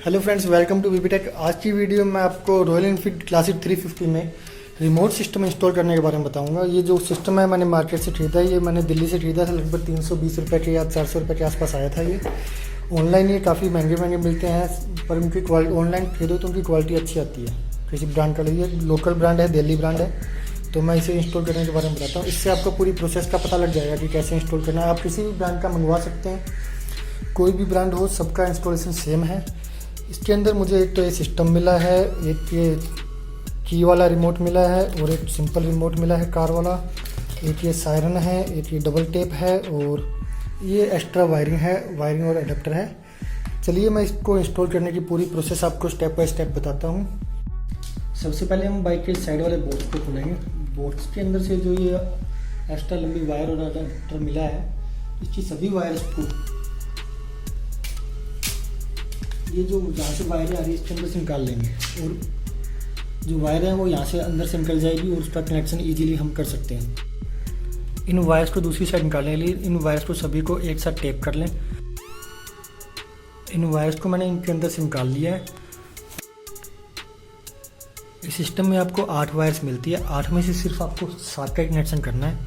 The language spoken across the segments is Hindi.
Hello friends, welcome to VB Tech. आज की वीडियो में आपको रॉयल एनफील्ड क्लासिक 350 में रिमोट सिस्टम इंस्टॉल करने के बारे में बताऊंगा। ये जो सिस्टम है मैंने मार्केट से खरीदा है। ये मैंने दिल्ली से खरीदा था, लगभग 320 रुपये के या 400 रुपये के आसपास आया था। ये ऑनलाइन ये काफ़ी महंगे मिलते हैं, पर उनकी क्वालिटी ऑनलाइन खरीदो तो उनकी क्वालिटी अच्छी आती है। किसी ब्रांड का लिए लोकल ब्रांड है, दिल्ली ब्रांड है। तो मैं इसे इंस्टॉल करने के बारे में बताता हूँ। इससे आपको पूरी प्रोसेस का पता लग जाएगा कि कैसे इंस्टॉल करना है। आप किसी भी ब्रांड का मंगवा सकते हैं, कोई भी ब्रांड हो, सबका इंस्टॉलेशन सेम है। इसके अंदर मुझे एक तो ये सिस्टम मिला है, एक ये की वाला रिमोट मिला है और एक सिंपल रिमोट मिला है कार वाला। एक ये सायरन है, एक ये डबल टेप है और ये एक्स्ट्रा वायरिंग और एडाप्टर है। चलिए मैं इसको इंस्टॉल करने की पूरी प्रोसेस आपको स्टेप बाय स्टेप बताता हूँ। सबसे पहले हम बाइक के साइड वाले बोर्ड्स को खोलेंगे। बोर्ड्स के अंदर से जो ये एक्स्ट्रा लंबी वायर और एडाप्टर मिला है, इसकी सभी वायर्स को ये जो जहाँ से वायरें आ रही है इसके अंदर से निकाल लेंगे और जो वायर है वो यहाँ से अंदर से निकल जाएगी और उसका कनेक्शन इजीली हम कर सकते हैं। इन वायर्स को दूसरी साइड निकालने के लिए इन वायर्स को सभी को एक साथ टेप कर लें। इन वायर्स को मैंने इनके अंदर से निकाल लिया है। इस सिस्टम में आपको 8 वायर्स मिलती है। 8 में से सिर्फ आपको 7 का कनेक्शन करना है।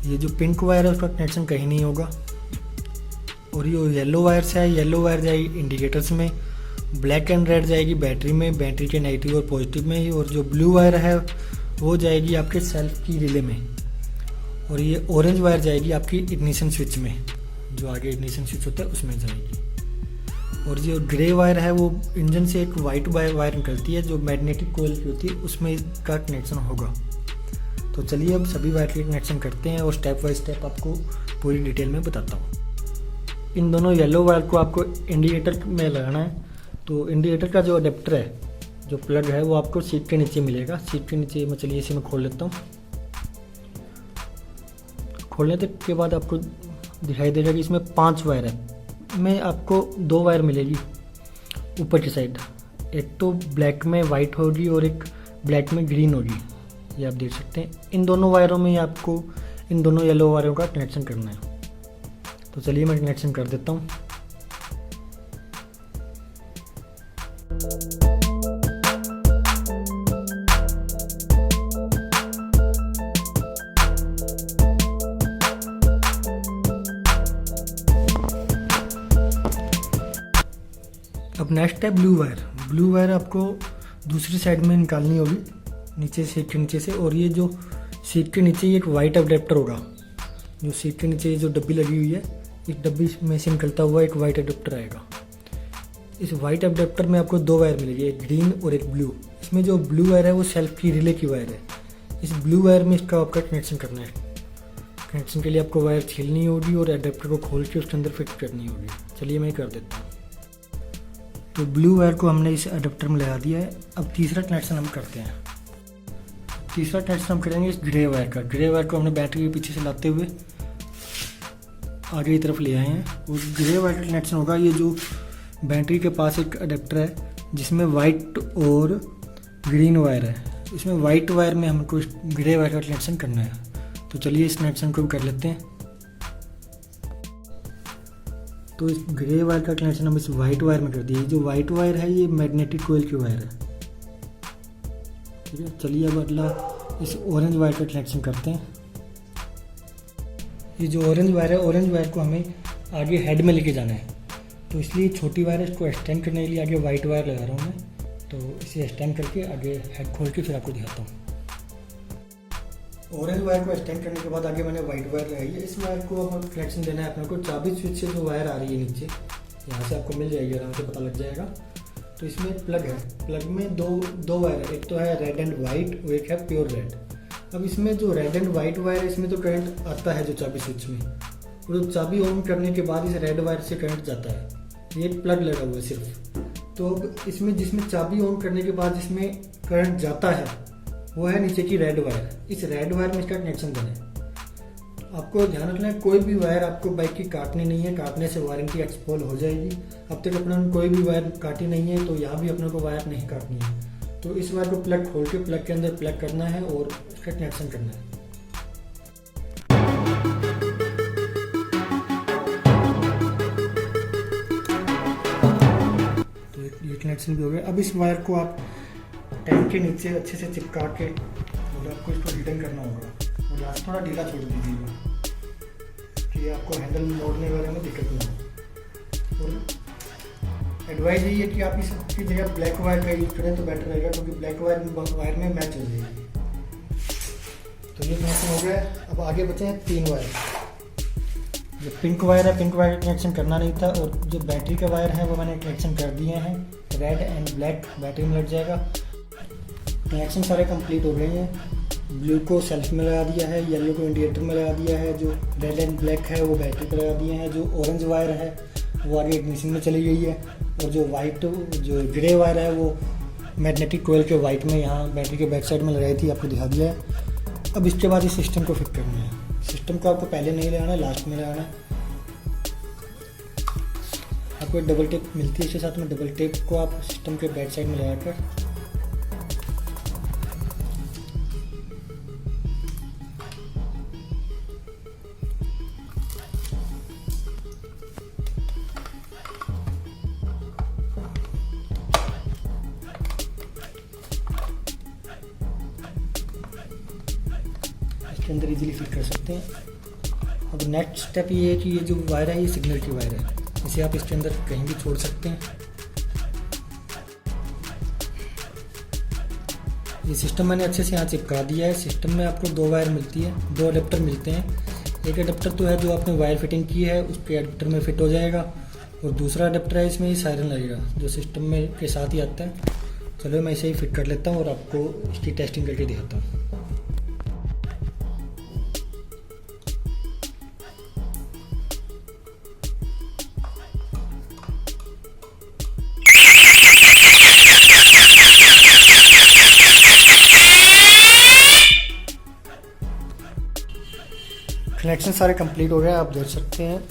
ये जो पिंक वायर है उसका कनेक्शन कहीं नहीं होगा। और ये येलो वायर्स है, येलो वायर जाएगी इंडिकेटर्स में, ब्लैक एंड रेड जाएगी बैटरी में, बैटरी के नेगेटिव और पॉजिटिव में, और जो ब्लू वायर है वो जाएगी आपके सेल्फ की रिले में, और ये ऑरेंज वायर जाएगी आपकी इग्निशन स्विच में, जो आगे इग्निशन स्विच होता है उसमें जाएगी। और जो ग्रे वायर है वो इंजन से एक वाइट वायर निकलती है जो मैग्नेटिक कोयल की होती है, उसमें इसका कनेक्शन होगा। तो चलिए अब सभी वायर के कनेक्शन करते हैं और स्टेप बाय स्टेप आपको पूरी डिटेल में बताता हूँ। इन दोनों येलो वायर को आपको इंडिकेटर में लगाना है। तो इंडिकेटर का जो अडेप्टर है, जो प्लग है, वो आपको सीट के नीचे मिलेगा। सीट के नीचे मैं चलिए इसे मैं खोल लेता हूँ। खोलने तक के बाद आपको दिखाई देगा कि इसमें 5 वायर है। में आपको 2 वायर मिलेगी ऊपर की साइड। एक तो ब्लैक में वाइट होगी और एक ब्लैक में ग्रीन होगी, ये आप देख सकते हैं। इन दोनों वायरों में आपको इन दोनों येलो वायरों का कनेक्शन करना है। तो चलिए मैं कनेक्शन कर देता हूँ। अब नेक्स्ट है ब्लू वायर। ब्लू वायर आपको दूसरी साइड में निकालनी होगी, नीचे सीट के नीचे से। और ये जो सीट के नीचे एक वाइट अडेप्टर होगा, जो सीट के नीचे जो डब्बी लगी हुई है, इस डब्बी में से निकलता हुआ एक वाइट अडेप्टर आएगा। इस वाइट अडेप्टर में आपको 2 वायर मिलेगी, एक ग्रीन और एक ब्लू। इसमें जो ब्लू वायर है वो सेल्फ की रिले की वायर है। इस ब्लू वायर में इसका आपका कनेक्शन करना है। कनेक्शन के लिए आपको वायर छीलनी होगी और अडेप्टर को खोल के उसके अंदर फिट करनी होगी। चलिए मैं कर देता हूँ। तो ब्लू वायर को हमने इस अडेप्टर में लगा दिया है। अब तीसरा कनेक्शन हम करते हैं। तीसरा कनेक्शन हम करेंगे इस ग्रे वायर का। ग्रे वायर को हमने बैटरी के पीछे से लाते हुए आगे की तरफ ले आए हैं और ग्रे वायर का कनेक्शन होगा। ये जो बैटरी के पास एक अडेप्टर है जिसमें वाइट और ग्रीन वायर है, इसमें वाइट वायर में हमको ग्रे वायर का कनेक्शन करना है। तो चलिए इस कनेक्शन को भी कर लेते हैं। तो इस ग्रे वायर का कनेक्शन हम इस वाइट वायर में कर दिए। जो वाइट वायर है ये मैग्नेटिक कोयल की वायर है, ठीक है। चलिए अब अगला इस ऑरेंज वायर का कनेक्शन करते हैं। ये जो ऑरेंज वायर है, ऑरेंज वायर को हमें आगे हेड में लेके जाना है। तो इसलिए छोटी वायर है, इसको एक्सटेंड करने के लिए आगे वाइट वायर लगा रहा हूँ मैं। तो इसे एक्सटेंड करके आगे हेड खोल के फिर आपको दिखाता हूँ। ऑरेंज वायर को एक्सटेंड करने के बाद आगे मैंने वाइट वायर लगाई है। इस वायर को अब कनेक्शन देना है अपने को चाबी स्विच से। जो वायर आ रही है नीचे, यहाँ से आपको मिल जाएगी, आराम से पता लग जाएगा। तो इसमें एक प्लग है, प्लग में दो वायर है, एक तो है रेड एंड वाइट और एक है प्योर रेड। अब इसमें जो रेड एंड वाइट वायर है, इसमें तो करंट आता है जो चाबी स्विच में, और जो चाबी ऑन करने के बाद इस रेड वायर से करंट जाता है। ये एक प्लग लगा हुआ है सिर्फ। तो अब इसमें जिसमें चाबी ऑन करने के बाद इसमें करंट जाता है वो है नीचे की रेड वायर। इस रेड वायर में इसका कनेक्शन देना है। आपको ध्यान रखना है कोई भी वायर आपको बाइक की काटनी नहीं है, काटने से वारंटी एक्सपायर हो जाएगी। अब तक अपने कोई भी वायर काटी नहीं है, तो यहाँ भी अपने को वायर नहीं काटनी है। तो इस वायर को प्लग खोल के प्लग के अंदर प्लग करना है और इसका कनेक्शन करना है। कनेक्शन भी हो गया। अब इस वायर को आप टैंक के नीचे अच्छे से चिपका के और आपको इसको रिटर्न करना होगा और लास्ट थोड़ा ढीला छोड़ दीजिएगा कि आपको हैंडल मोड़ने वगैरह में दिक्कत नहीं हो। और एडवाइस यही है कि आप इसकी जगह ब्लैक वायर का यूज़ करें तो बेटर रहेगा, क्योंकि ब्लैक वायर में मैच हो जाएगी। तो ये कनेक्शन हो गया। अब आगे बचे हैं 3 वायर। जो पिंक वायर है, पिंक वायर का कनेक्शन करना नहीं था, और जो बैटरी का वायर है वो मैंने कनेक्शन कर दिए हैं। रेड एंड ब्लैक बैटरी में लग जाएगा। कनेक्शन सारे कंप्लीट हो गए हैं। ब्लू को सेल्फ में लगा दिया है, येलो को इंडिकेटर में लगा दिया है, जो रेड एंड ब्लैक है वो बैटरी पर लगा दिए हैं, जो ऑरेंज वायर है वो आगे इग्निशन में चली गई है, और जो वाइट जो ग्रे वायर है वो मैग्नेटिक कोयल के वाइट में यहाँ बैटरी के बैक साइड में लगाई थी, आपको दिखा दिया है। अब इसके बाद इस सिस्टम को फिट करना है। सिस्टम को आपको पहले नहीं लगाना है, लास्ट में लगाना है। आपको एक डबल टेप मिलती है इसके साथ में, डबल टेप को आप सिस्टम के बैक साइड में लगाकर इसके अंदर इजीली फिट कर सकते हैं। अब नेक्स्ट स्टेप ये है कि ये जो वायर है ये सिग्नल की वायर है, इसे आप इसके अंदर कहीं भी छोड़ सकते हैं। ये सिस्टम मैंने अच्छे से यहाँ चिपका दिया है। सिस्टम में आपको 2 वायर मिलती है, 2 अडेप्टर मिलते हैं। एक अडेप्टर तो है जो आपने वायर फिटिंग की है उसके अडेप्टर में फिट हो जाएगा, और दूसरा अडेप्टर है इसमें सायरन लगेगा जो सिस्टम में के साथ ही आता है। चलो मैं इसे ही फिट कर लेता हूँ और आपको इसकी टेस्टिंग करके दिखाता हूँ। कनेक्शन सारे कंप्लीट हो गए, आप देख सकते हैं।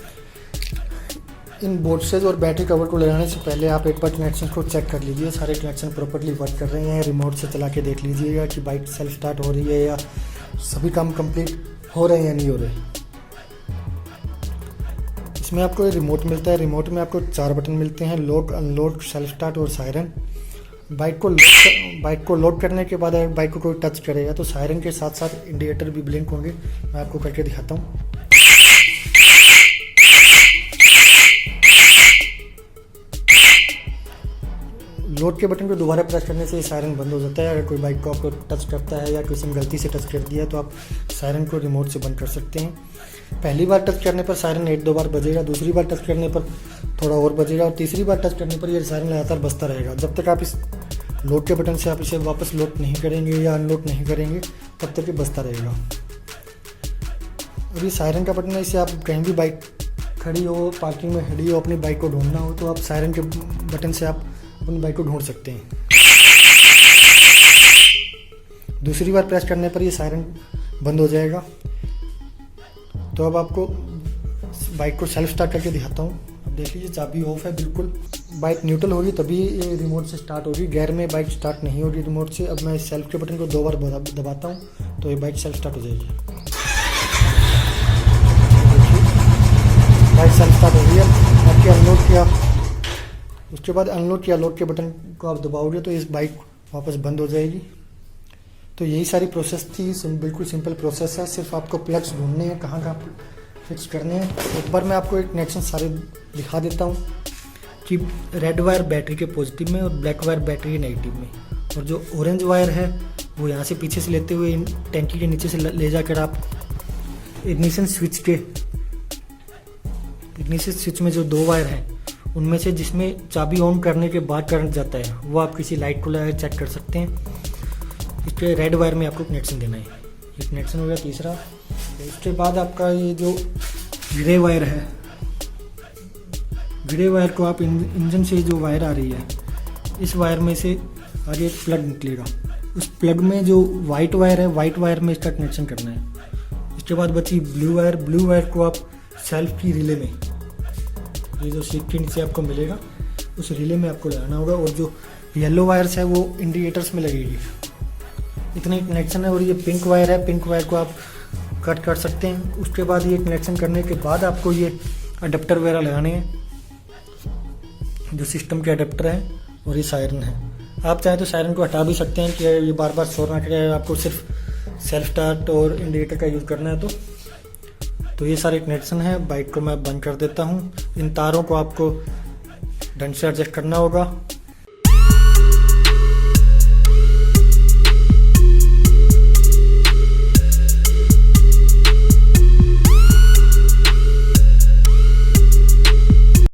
इन बोर्ड्स और बैटरी कवर को लगाने से पहले आप एक बार कनेक्शन को चेक कर लीजिए, सारे कनेक्शन प्रॉपर्ली वर्क कर रहे हैं। रिमोट से चला के देख लीजिएगा कि बाइक सेल्फ स्टार्ट हो रही है या सभी काम कंप्लीट हो रहे हैं या नहीं हो रहे। इसमें आपको रिमोट मिलता है। रिमोट में आपको 4 बटन मिलते हैं, लॉक, अनलॉक, सेल्फ स्टार्ट और सायरन। बाइक को लोड करने के बाद अगर बाइक को कोई टच करेगा तो सायरन के साथ साथ इंडिकेटर भी ब्लिंक होंगे। मैं आपको करके दिखाता हूँ। लोड के बटन को दोबारा प्रेस करने से सायरन बंद हो जाता है। अगर कोई बाइक को आपको टच करता है या किसी ने गलती से टच कर दिया तो आप सायरन को रिमोट से बंद कर सकते हैं। पहली बार टच करने पर सायरन 1-2 बार बजेगा, दूसरी बार टच करने पर थोड़ा और बजेगा, और तीसरी बार टच करने पर ये सायरन लगातार बजता रहेगा। जब तक आप इस लोड के बटन से आप इसे वापस लोड नहीं करेंगे या अनलोड नहीं करेंगे तब तक ये बजता रहेगा। और ये सायरन का बटन है, इसे आप कहीं भी बाइक खड़ी हो, पार्किंग में खड़ी हो, अपनी बाइक को ढूंढना हो तो आप सायरन के बटन से आप अपनी बाइक को ढूंढ सकते हैं। दूसरी बार प्रेस करने पर ये सायरन बंद हो जाएगा। तो अब आपको बाइक को सेल्फ स्टार्ट करके दिखाता हूँ। अब देख लीजिए चाबी ऑफ है बिल्कुल। बाइक न्यूट्रल होगी तभी ये रिमोट से स्टार्ट होगी, गैर में बाइक स्टार्ट नहीं होगी रिमोट से। अब मैं सेल्फ के बटन को 2 बार दबाता हूँ तो ये बाइक सेल्फ स्टार्ट हो जाएगी। बाइक सेल्फ स्टार्ट हो गई है। आपके अनलोड किया, उसके बाद अनलोड किया लोड के बटन को आप दबाओगे तो इस बाइक वापस बंद हो जाएगी। तो यही सारी प्रोसेस थी, बिल्कुल सिंपल प्रोसेस है। सिर्फ आपको प्लग्स ढूंढने हैं, कहाँ कहाँ फिक्स करने हैं। एक बार मैं आपको एक कनेक्शन सारे दिखा देता हूँ कि रेड वायर बैटरी के पॉजिटिव में और ब्लैक वायर बैटरी के नेगेटिव में, और जो ऑरेंज वायर है वो यहाँ से पीछे से लेते हुए इन टैंकी के नीचे से ले जाकर आप इग्निशन स्विच में जो 2 वायर हैं उनमें से जिसमें चाबी ऑन करने के बाद करंट जाता है वो आप किसी लाइट को लगा चेक कर सकते हैं। इसके रेड वायर में आपको कनेक्शन देना है। ये कनेक्शन हो गया तीसरा। इसके बाद आपका ये जो ग्रे वायर है, ग्रे वायर को आप इंजन से जो वायर आ रही है इस वायर में से आगे एक प्लग निकलेगा। उस प्लग में जो वाइट वायर है, वाइट वायर में इसका कनेक्शन करना है। इसके बाद बची ब्लू वायर। ब्लू वायर को आप सेल्फ की रिले में, ये जो सीट के नीचे आपको मिलेगा उस रिले में आपको लगाना होगा, और जो येलो वायर्स है वो इंडिकेटर्स में लगेगी। इतने कनेक्शन है। और ये पिंक वायर है, पिंक वायर को आप कट कर सकते हैं। उसके बाद ये कनेक्शन करने के बाद आपको ये अडेप्टर वगैरह लगाने हैं, जो सिस्टम के अडेप्टर हैं और ये सायरन है। आप चाहें तो सायरन को हटा भी सकते हैं कि ये बार बार शोर ना करे, आपको सिर्फ सेल्फ स्टार्ट और इंडिकेटर का यूज़ करना है। तो ये सारे कनेक्शन है। बाइक को मैं बंद कर देता हूँ। इन तारों को आपको ढंग से एडजस्ट करना होगा।